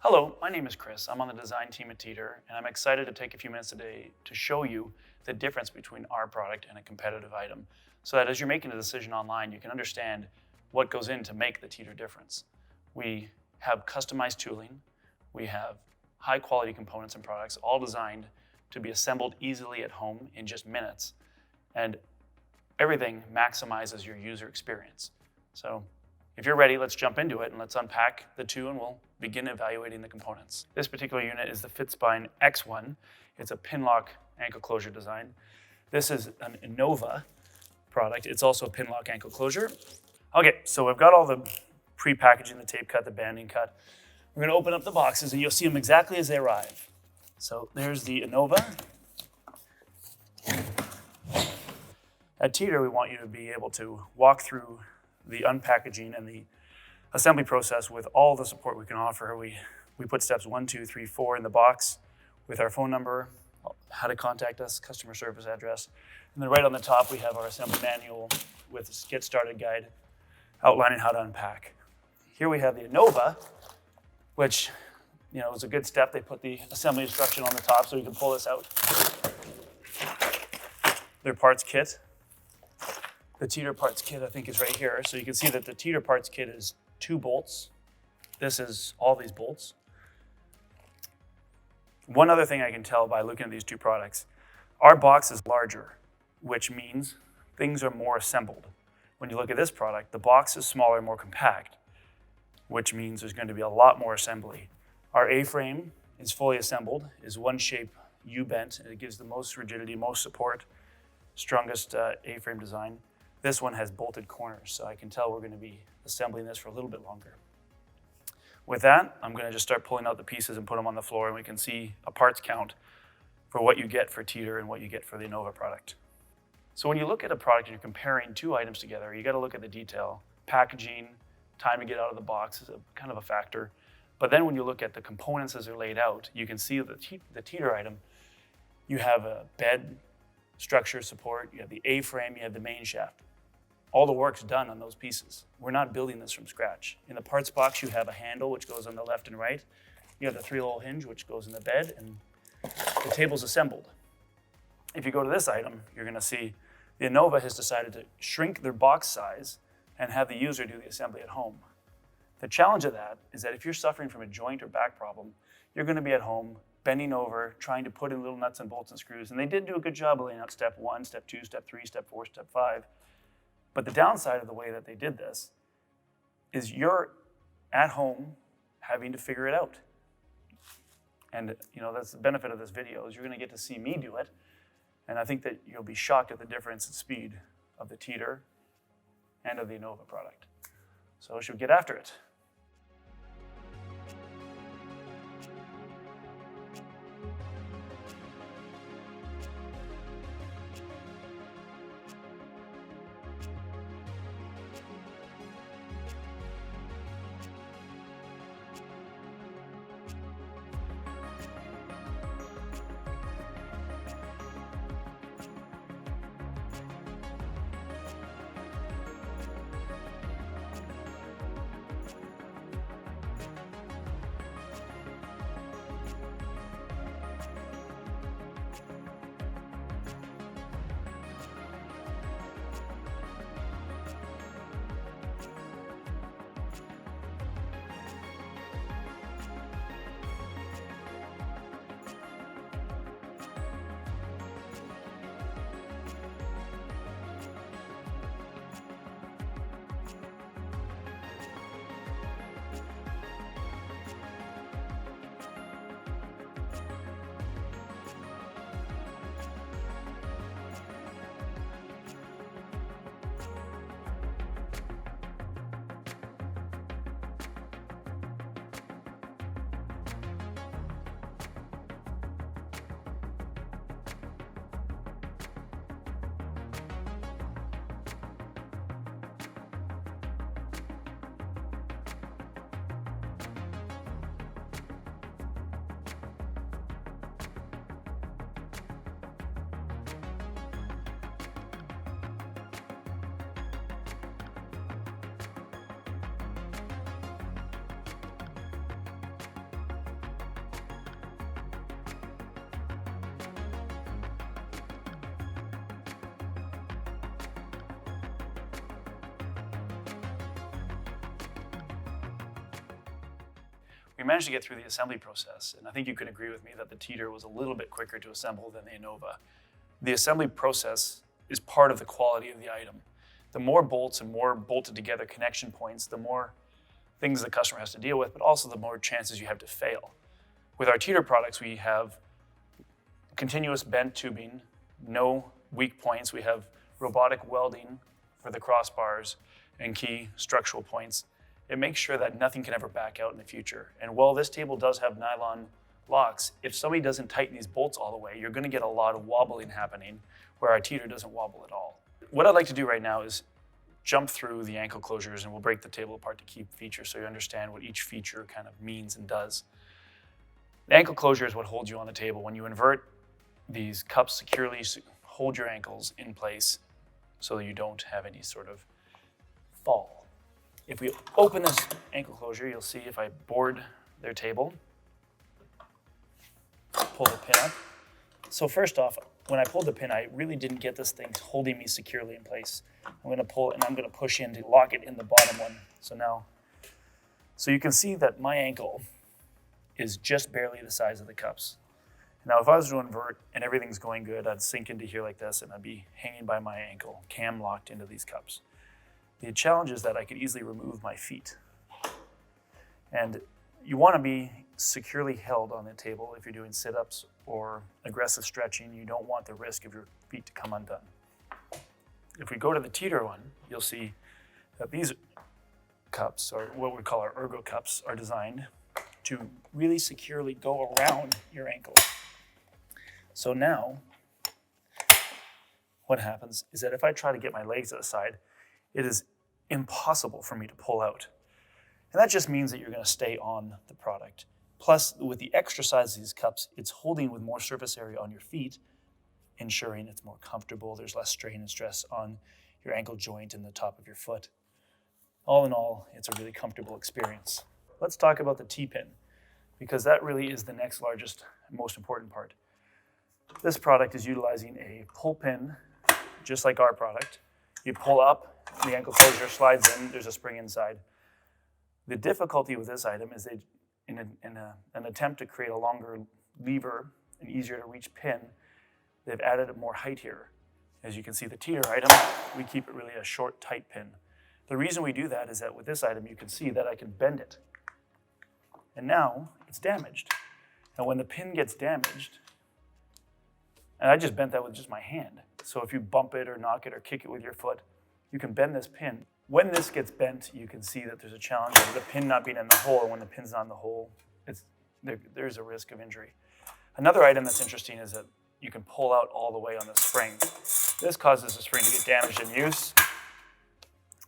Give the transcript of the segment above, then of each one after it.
Hello, my name is Chris. I'm on the design team at Teeter, and I'm excited to take a few minutes today to show you the difference between our product and a competitive item, so that as you're making a decision online, you can understand what goes in to make the Teeter difference. We have customized tooling, we have high quality components and products, all designed to be assembled easily at home in just minutes, and everything maximizes your user experience. So if you're ready, let's jump into it and let's unpack the two and we'll begin evaluating the components. This particular unit is the FitSpine X1. It's a Pinlock ankle closure design. This is an Innova product. It's also a Pinlock ankle closure. Okay, so we've got all the pre-packaging, the tape cut, the banding cut. We're gonna open up the boxes and you'll see them exactly as they arrive. So there's the Innova. At Teeter, we want you to be able to walk through the unpackaging and the assembly process with all the support we can offer. We put steps 1, 2, 3, 4 in the box with our phone number, how to contact us, customer service address. And then right on the top, we have our assembly manual with a get started guide outlining how to unpack. Here we have the Innova, which is a good step. They put the assembly instruction on the top so you can pull this out. Their parts kit. The Teeter parts kit, I think, is right here. So you can see that the Teeter parts kit is 2 bolts. This is all these bolts. One other thing I can tell by looking at these two products, our box is larger, which means things are more assembled. When you look at this product, the box is smaller, more compact, which means there's going to be a lot more assembly. Our A-frame is fully assembled, is one shape U-bent, and it gives the most rigidity, most support, strongest A-frame design. This one has bolted corners, so I can tell we're going to be assembling this for a little bit longer. With that, I'm going to just start pulling out the pieces and put them on the floor, and we can see a parts count for what you get for Teeter and what you get for the Innova product. So when you look at a product and you're comparing two items together, you got to look at the detail. Packaging, time to get out of the box is kind of a factor. But then when you look at the components as they're laid out, you can see the Teeter item, you have a bed, structure support, you have the A-frame, you have the main shaft. All the work's done on those pieces. We're not building this from scratch. In the parts box, you have a handle which goes on the left and right. You have the 3-hole hinge which goes in the bed, and the table's assembled. If you go to this item, you're gonna see the Innova has decided to shrink their box size and have the user do the assembly at home. The challenge of that is that if you're suffering from a joint or back problem, you're gonna be at home, bending over, trying to put in little nuts and bolts and screws, and they did do a good job of laying out step 1, step 2, step 3, step 4, step 5. But the downside of the way that they did this is you're at home having to figure it out. And that's the benefit of this video, is you're gonna get to see me do it. And I think that you'll be shocked at the difference in speed of the Teeter and of the Innova product. So should we get after it? we managed to get through the assembly process. And I think you can agree with me that the Teeter was a little bit quicker to assemble than the Innova. The assembly process is part of the quality of the item. The more bolts and more bolted together connection points, the more things the customer has to deal with, but also the more chances you have to fail. With our Teeter products, we have continuous bent tubing, no weak points. We have robotic welding for the crossbars and key structural points. It makes sure that nothing can ever back out in the future. And while this table does have nylon locks, if somebody doesn't tighten these bolts all the way, you're going to get a lot of wobbling happening where our Teeter doesn't wobble at all. What I'd like to do right now is jump through the ankle closures, and we'll break the table apart to key features so you understand what each feature kind of means and does. The ankle closure is what holds you on the table. When you invert, these cups securely hold your ankles in place so that you don't have any sort of fall. If we open this ankle closure, you'll see if I board their table, pull the pin up. So first off, when I pulled the pin, I really didn't get this thing holding me securely in place. I'm going to pull it and I'm going to push in to lock it in the bottom one. So you can see that my ankle is just barely the size of the cups. Now, if I was to invert and everything's going good, I'd sink into here like this and I'd be hanging by my ankle, cam locked into these cups. The challenge is that I could easily remove my feet. And you want to be securely held on the table if you're doing sit-ups or aggressive stretching. You don't want the risk of your feet to come undone. If we go to the Teeter one, you'll see that these cups, or what we call our ergo cups, are designed to really securely go around your ankle. So now, what happens is that if I try to get my legs to the side, it is impossible for me to pull out. And that just means that you're going to stay on the product. Plus, with the extra size of these cups, it's holding with more surface area on your feet, ensuring it's more comfortable. There's less strain and stress on your ankle joint and the top of your foot. All in all, it's a really comfortable experience. Let's talk about the T-pin, because that really is the next largest and most important part. This product is utilizing a pull pin, just like our product. You pull up, the ankle closure slides in, there's a spring inside. The difficulty with this item is in an attempt to create a longer lever, an easier to reach pin, they've added more height here. As you can see, the Teeter item, we keep it really a short, tight pin. The reason we do that is that with this item, you can see that I can bend it. And now it's damaged. And when the pin gets damaged, and I just bent that with just my hand. So if you bump it or knock it or kick it with your foot, you can bend this pin. When this gets bent, you can see that there's a challenge of the pin not being in the hole. And when the pin's not in the hole, there's a risk of injury. Another item that's interesting is that you can pull out all the way on the spring. This causes the spring to get damaged in use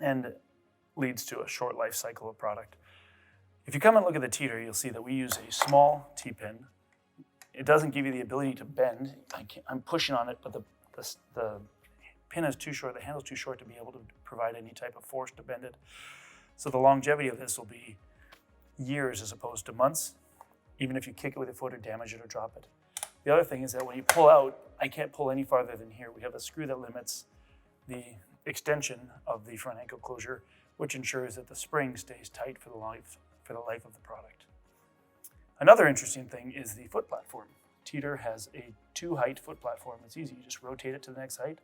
and leads to a short life cycle of product. If you come and look at the Teeter, you'll see that we use a small T-pin. It doesn't give you the ability to bend. I'm pushing on it, but the pin is too short, the handle's too short to be able to provide any type of force to bend it. So the longevity of this will be years as opposed to months, even if you kick it with your foot or damage it or drop it. The other thing is that when you pull out, I can't pull any farther than here. We have a screw that limits the extension of the front ankle closure, which ensures that the spring stays tight for the life of the product. Another interesting thing is the foot platform. Teeter has a 2-height foot platform. It's easy, you just rotate it to the next height.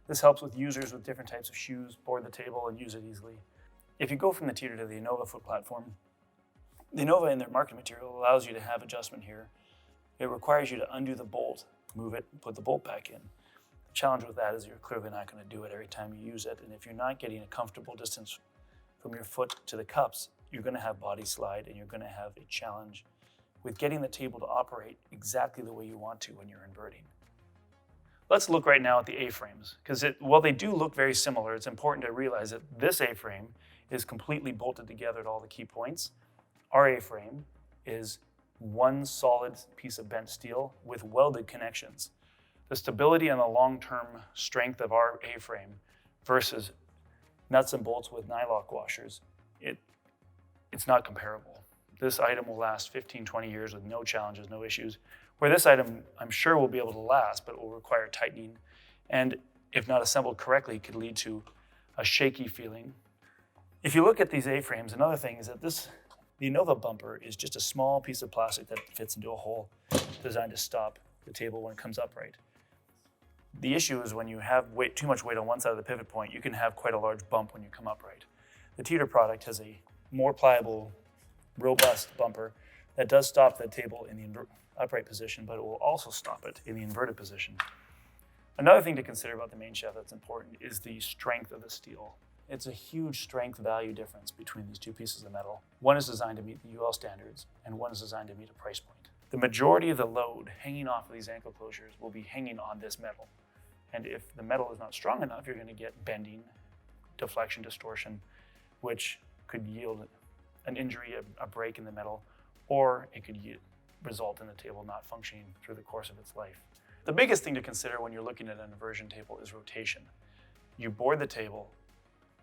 This helps with users with different types of shoes, board the table and use it easily. If you go from the Teeter to the Innova foot platform, the Innova in their marketing material allows you to have adjustment here. It requires you to undo the bolt, move it, and put the bolt back in. The challenge with that is you're clearly not going to do it every time you use it, and if you're not getting a comfortable distance from your foot to the cups, you're going to have body slide and you're going to have a challenge with getting the table to operate exactly the way you want to when you're inverting. Let's look right now at the A-frames, because while they do look very similar, it's important to realize that this A-frame is completely bolted together at all the key points. Our A-frame is one solid piece of bent steel with welded connections. The stability and the long-term strength of our A-frame versus nuts and bolts with nylock washers, it's not comparable. This item will last 15, 20 years with no challenges, no issues. Where this item, I'm sure, will be able to last, but it will require tightening. And if not assembled correctly, could lead to a shaky feeling. If you look at these A-frames, another thing is that this The Innova bumper is just a small piece of plastic that fits into a hole designed to stop the table when it comes upright. The issue is when you have too much weight on one side of the pivot point, you can have quite a large bump when you come upright. The Teeter product has a more pliable, robust bumper that does stop the table in the upright position, but it will also stop it in the inverted position. Another thing to consider about the main shaft that's important is the strength of the steel. It's a huge strength value difference between these two pieces of metal. One is designed to meet the UL standards, and one is designed to meet a price point. The majority of the load hanging off of these ankle closures will be hanging on this metal. And if the metal is not strong enough, you're going to get bending, deflection, distortion, which could yield an injury, a break in the metal, or it could result in the table not functioning through the course of its life. The biggest thing to consider when you're looking at an inversion table is rotation. You board the table,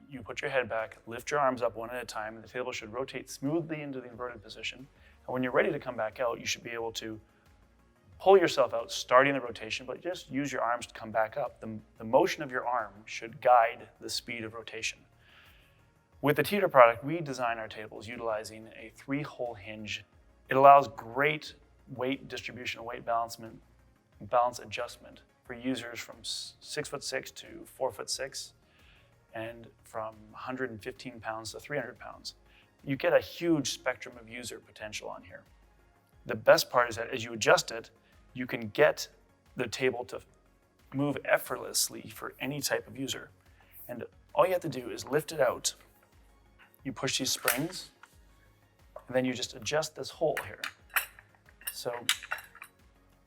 you put your head back, lift your arms up one at a time, and the table should rotate smoothly into the inverted position. And when you're ready to come back out, you should be able to pull yourself out, starting the rotation, but just use your arms to come back up. The motion of your arm should guide the speed of rotation. With the Teeter product, we design our tables utilizing a 3-hole hinge. It allows great weight distribution and weight balance adjustment for users from 6'6" to 4'6", and from 115 pounds to 300 pounds. You get a huge spectrum of user potential on here. The best part is that as you adjust it, you can get the table to move effortlessly for any type of user. And all you have to do is lift it out. You push these springs, and then you just adjust this hole here. So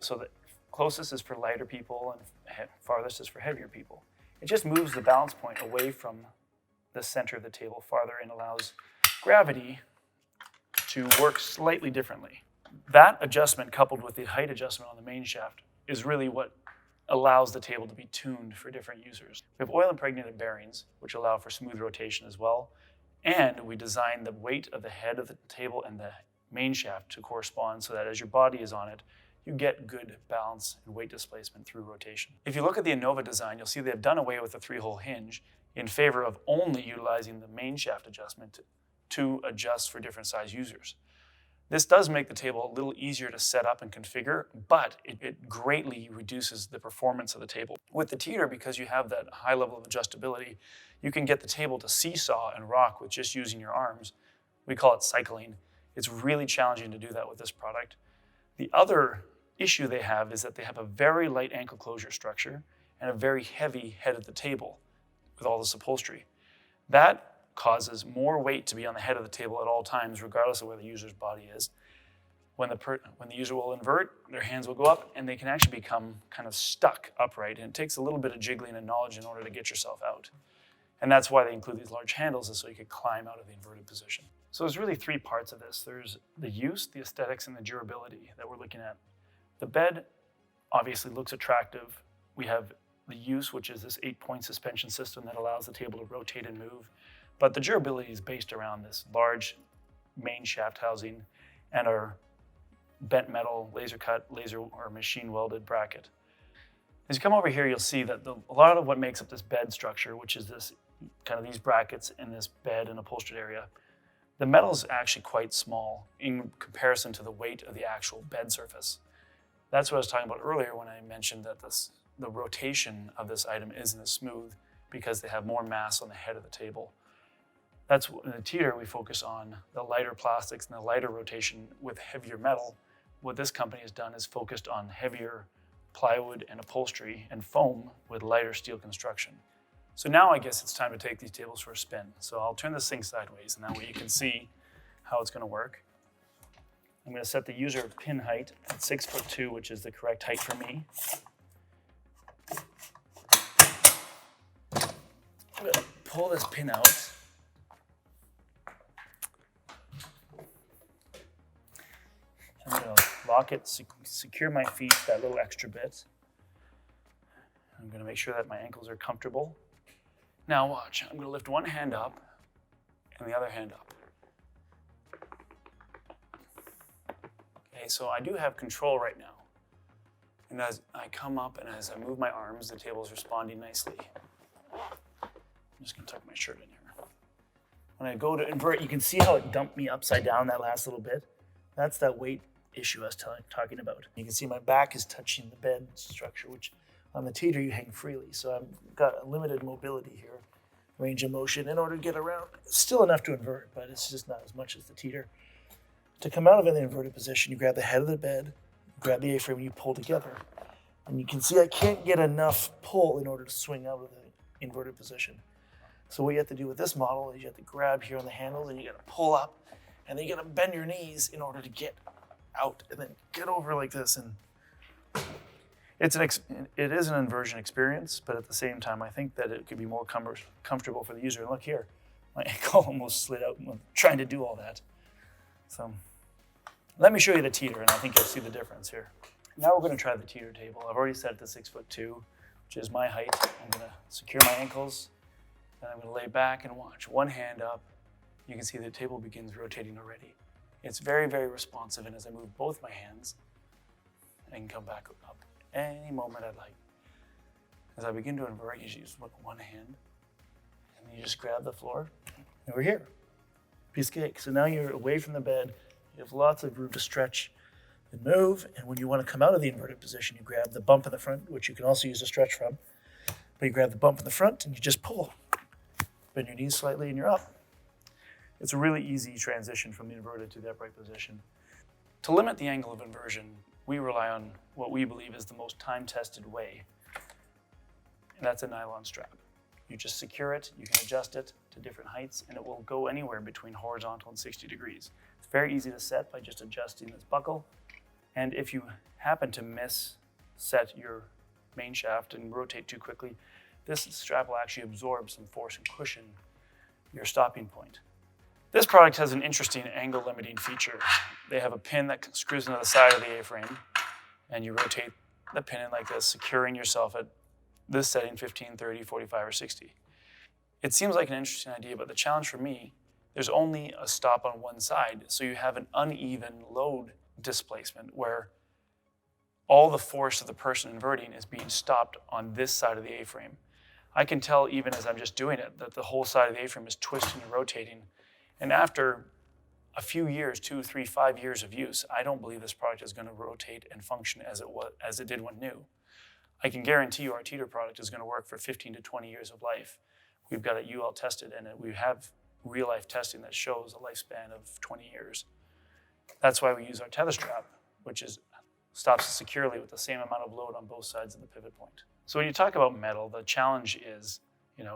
the closest is for lighter people and farthest is for heavier people. It just moves the balance point away from the center of the table farther and allows gravity to work slightly differently. That adjustment, coupled with the height adjustment on the main shaft, is really what allows the table to be tuned for different users. We have oil-impregnated bearings, which allow for smooth rotation as well, and we design the weight of the head of the table and the main shaft to correspond so that as your body is on it, you get good balance and weight displacement through rotation. If you look at the Innova design, you'll see they've done away with the 3-hole hinge in favor of only utilizing the main shaft adjustment to adjust for different size users. This does make the table a little easier to set up and configure, but it greatly reduces the performance of the table. With the Teeter, because you have that high level of adjustability, you can get the table to seesaw and rock with just using your arms. We call it cycling. It's really challenging to do that with this product. The other issue they have is that they have a very light ankle closure structure and a very heavy head of the table with all this upholstery. That causes more weight to be on the head of the table at all times, regardless of where the user's body is. When the user will invert, their hands will go up and they can actually become kind of stuck upright. And it takes a little bit of jiggling and knowledge in order to get yourself out. And that's why they include these large handles, is so you could climb out of the inverted position. So there's really 3 parts of this. There's the use, the aesthetics, and the durability that we're looking at. The bed obviously looks attractive. We have the use, which is this 8-point suspension system that allows the table to rotate and move. But the durability is based around this large main shaft housing and our bent metal, laser cut, laser or machine welded bracket. As you come over here, you'll see that a lot of what makes up this bed structure, which is this kind of these brackets and this bed and upholstered area, the metal is actually quite small in comparison to the weight of the actual bed surface. That's what I was talking about earlier when I mentioned that the rotation of this item isn't as smooth because they have more mass on the head of the table. That's in the Teeter, we focus on the lighter plastics and the lighter rotation with heavier metal. What this company has done is focused on heavier plywood and upholstery and foam with lighter steel construction. So now I guess it's time to take these tables for a spin. So I'll turn this thing sideways and that way you can see how it's going to work. I'm going to set the user pin height at 6'2", which is the correct height for me. I'm going to pull this pin out. I'm going to lock it, secure my feet that little extra bit. I'm going to make sure that my ankles are comfortable. Now watch, I'm going to lift one hand up and the other hand up. Okay, so I do have control right now. And as I come up and as I move my arms, the table is responding nicely. I'm just going to tuck my shirt in here. when I go to invert, you can see how it dumped me upside down that last little bit. That's that weight issue I was talking about. You can see my back is touching the bed structure, which on the teeter you hang freely. So I've got a limited mobility here, range of motion in order to get around. It's still enough to invert, but it's just not as much as the teeter. To come out of an inverted position, you grab the head of the bed, grab the A-frame, and you pull together. And you can see I can't get enough pull in order to swing out of the inverted position. So what you have to do with this model is you have to grab here on the handles and you got to pull up, and then you got to bend your knees in order to get out and then get over like this. And it is an inversion experience, but at the same time, I think that it could be more comfortable for the user. And look here, my ankle almost slid out when trying to do all that. So let me show you the teeter, and I think you'll see the difference here. Now we're going to try the teeter table. I've already set it to 6'2", which is my height. I'm going to secure my ankles, and I'm going to lay back and watch. One hand up, you can see the table begins rotating already. It's very, very responsive, and as I move both my hands, I can come back up any moment I'd like. As I begin to invert, you use one hand, and you just grab the floor, and we're here. Piece of cake. So now you're away from the bed. You have lots of room to stretch and move, and when you want to come out of the inverted position, you grab the bump in the front, which you can also use a stretch from, but you grab the bump in the front, and you just pull. Bend your knees slightly, and you're up. It's a really easy transition from the inverted to the upright position. To limit the angle of inversion, we rely on what we believe is the most time-tested way, and that's a nylon strap. You just secure it, you can adjust it to different heights, and it will go anywhere between horizontal and 60 degrees. It's very easy to set by just adjusting this buckle, and if you happen to set your main shaft and rotate too quickly, this strap will actually absorb some force and cushion your stopping point. This product has an interesting angle limiting feature. They have a pin that screws into the side of the A-frame, and you rotate the pin in like this, securing yourself at this setting, 15, 30, 45, or 60. It seems like an interesting idea, but the challenge for me, there's only a stop on one side, so you have an uneven load displacement where all the force of the person inverting is being stopped on this side of the A-frame. I can tell even as I'm just doing it that the whole side of the A-frame is twisting and rotating. And after a few years, 2, 3, 5 years of use, I don't believe this product is going to rotate and function as it did when new. I can guarantee you our teeter product is going to work for 15 to 20 years of life. We've got it UL tested, and we have real-life testing that shows a lifespan of 20 years. That's why we use our tether strap, which stops securely with the same amount of load on both sides of the pivot point. So when you talk about metal, the challenge is,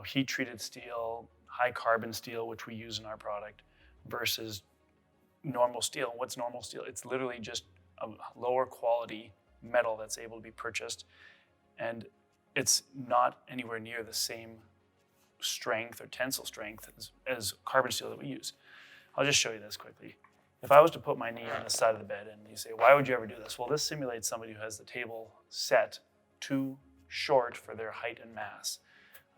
heat-treated steel, high carbon steel, which we use in our product, versus normal steel. What's normal steel? It's literally just a lower quality metal that's able to be purchased, and it's not anywhere near the same strength or tensile strength as carbon steel that we use. I'll just show you this quickly. If I was to put my knee on the side of the bed and you say, why would you ever do this? Well, this simulates somebody who has the table set too short for their height and mass.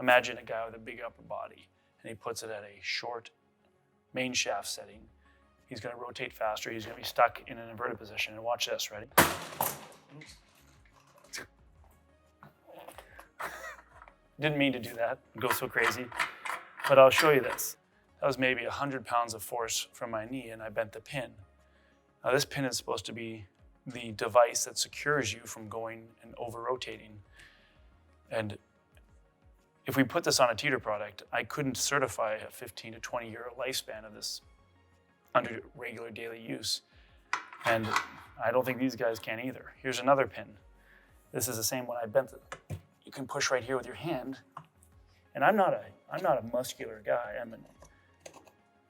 Imagine a guy with a big upper body, and he puts it at a short main shaft setting. He's going to rotate faster. He's going to be stuck in an inverted position. And watch this, ready? Didn't mean to do that, go so crazy, but I'll show you this. That was maybe 100 pounds of force from my knee, and I bent the pin. Now this pin is supposed to be the device that secures you from going and over-rotating. And if we put this on a teeter product, I couldn't certify a 15 to 20 year lifespan of this under regular daily use. And I don't think these guys can either. Here's another pin. This is the same one I bent it. You can push right here with your hand. And I'm not a muscular guy.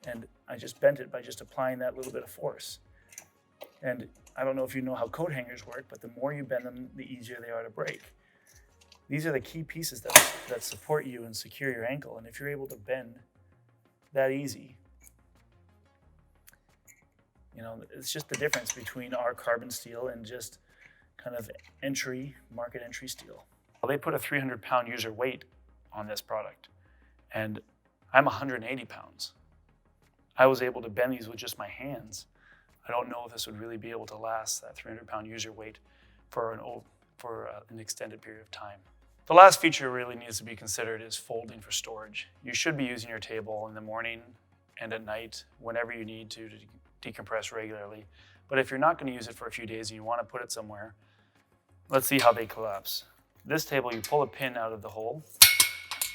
And I just bent it by just applying that little bit of force. And I don't know if you know how coat hangers work, but the more you bend them, the easier they are to break. These are the key pieces that support you and secure your ankle. And if you're able to bend that easy, it's just the difference between our carbon steel and just kind of market entry steel. Well, they put a 300-pound user weight on this product, and I'm 180 pounds. I was able to bend these with just my hands. I don't know if this would really be able to last that 300-pound user weight for an extended period of time. The last feature really needs to be considered is folding for storage. You should be using your table in the morning and at night, whenever you need to decompress regularly. But if you're not going to use it for a few days and you want to put it somewhere, let's see how they collapse. This table, you pull a pin out of the hole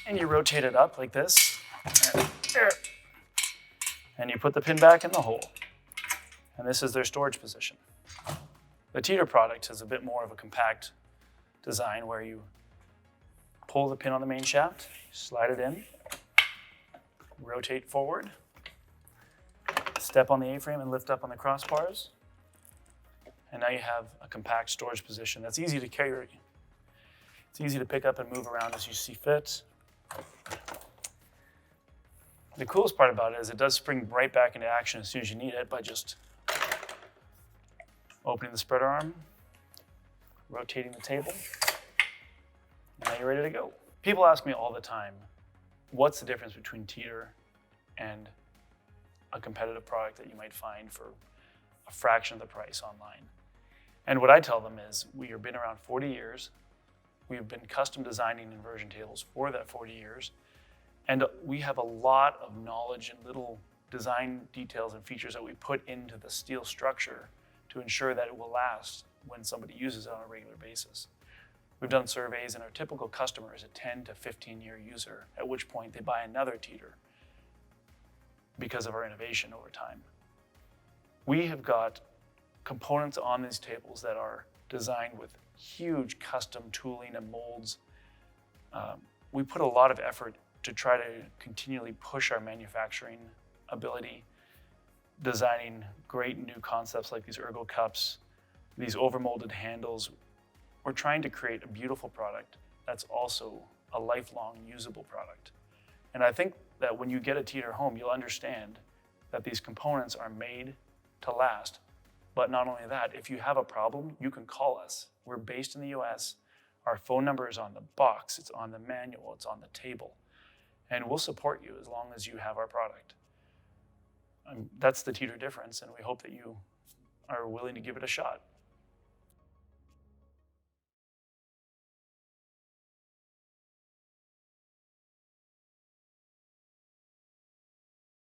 and you rotate it up like this, and you put the pin back in the hole. And this is their storage position. The Teeter product is a bit more of a compact design where you pull the pin on the main shaft, slide it in, rotate forward, step on the A-frame and lift up on the crossbars. And now you have a compact storage position that's easy to carry. It's easy to pick up and move around as you see fit. The coolest part about it is it does spring right back into action as soon as you need it by just opening the spreader arm, rotating the table, and now you're ready to go. People ask me all the time, what's the difference between Teeter and a competitive product that you might find for a fraction of the price online? And what I tell them is we have been around 40 years. We've been custom designing inversion tables for that 40 years. And we have a lot of knowledge and little design details and features that we put into the steel structure to ensure that it will last when somebody uses it on a regular basis. We've done surveys and our typical customer is a 10 to 15 year user, at which point they buy another Teeter because of our innovation over time. We have got components on these tables that are designed with huge custom tooling and molds. We put a lot of effort to try to continually push our manufacturing ability, designing great new concepts like these ergo cups, these overmolded handles. We're trying to create a beautiful product that's also a lifelong usable product. And I think that when you get a Teeter home, you'll understand that these components are made to last. But not only that, if you have a problem, you can call us. We're based in the US. Our phone number is on the box, it's on the manual, it's on the table. And we'll support you as long as you have our product. That's the Teeter difference, and we hope that you are willing to give it a shot.